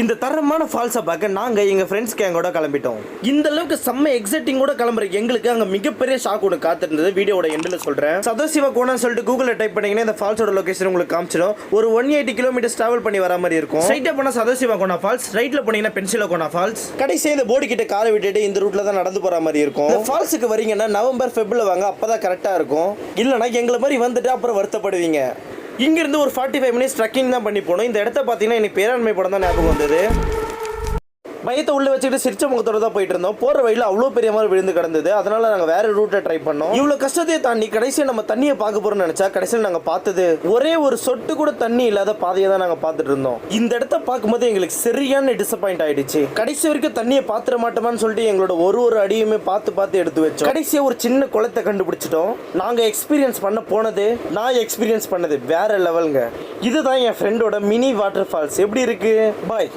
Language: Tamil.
இந்த தரமான ஃபால்ஸை பார்க்க நாங்கள் எங்கள் ஃப்ரெண்ட்ஸ் கேங்கோட கிளம்பிட்டோம். இந்த அளவுக்கு செம்ம எக்ஸைட்டிங்கோட கிளம்புற எங்களுக்கு அங்கே மிகப்பெரிய ஷாக் ஒன்று காத்திருந்தது. வீடியோட எண்டில் சொல்கிறேன். சதாசிவ கோணம் சொல்லிட்டு கூகுளில் டைப் பண்ணிங்கன்னா இந்த ஃபால்ஸோட லொகேஷன் உங்களுக்கு காமிச்சிடும். ஒரு 180 கிலோமீட்டர்ஸ் டிராவல் பண்ணி வர மாதிரி இருக்கும். ஸ்ட்ரைட்டாக போனால் சதாசிவ கோணா ஃபால்ஸ், ரைட்டில் போனீங்கன்னா பென்சிலோ கோணா ஃபால்ஸ். கடைசியாக இந்த போர்டு கிட்ட காரை விட்டுட்டு இந்த ரூட்டில் தான் நடந்து போகிற மாதிரி இருக்கும். இந்த ஃபால்ஸுக்கு வரீங்கன்னா நவம்பர் ஃபெப்ரவரி வாங்க, அப்போ தான் கரெக்டாக இருக்கும். இல்லைனா எங்களை மாதிரி வந்துட்டு அப்புறம் வருத்தப்படுவீங்க. இங்கிருந்து ஒரு 45 மினிட்ஸ் ட்ரக்கிங் தான் பண்ணி போகணும். இந்த இடத்த பார்த்தீங்கன்னா எனக்கு பேராண்மை படம் தான் ஞாபகம் வந்தது. பயத்தை உள்ள வச்சுக்கிட்டு சிரிச்ச முகத்தோட தான் போயிட்டு இருந்தோம். போகிற வழியில் அவ்வளோ பெரிய மாதிரி விழுந்து கிடந்தது. அதனால நாங்கள் வேற ரூட்டை ட்ரை பண்ணோம். இவ்வளோ கஷ்டத்தையே தாண்டி கடைசியாக நம்ம தண்ணியை பார்க்க போறோம்னு நினைச்சா கடைசியில் நாங்கள் பார்த்தது ஒரே ஒரு சொட்டு கூட தண்ணி இல்லாத பாதையை தான் நாங்கள் பார்த்துட்டு இருந்தோம். இந்த இடத்த பார்க்கும்போது எங்களுக்கு சரியான டிசப்பாயிண்ட் ஆயிடுச்சு. கடைசி வரைக்கும் தண்ணியை பார்த்துட மாட்டோமான்னு சொல்லிட்டு எங்களோட ஒரு அடியுமே பார்த்து எடுத்து வச்சோம். கடைசியாக ஒரு சின்ன குளத்தை கண்டுபிடிச்சிட்டோம். நாங்கள் எக்ஸ்பீரியன்ஸ் பண்ண போனது, நான் எக்ஸ்பீரியன்ஸ் பண்ணது வேற லெவலுங்க. இதுதான் என் ஃப்ரெண்டோட மினி வாட்டர் ஃபால்ஸ். எப்படி இருக்கு? பாய்.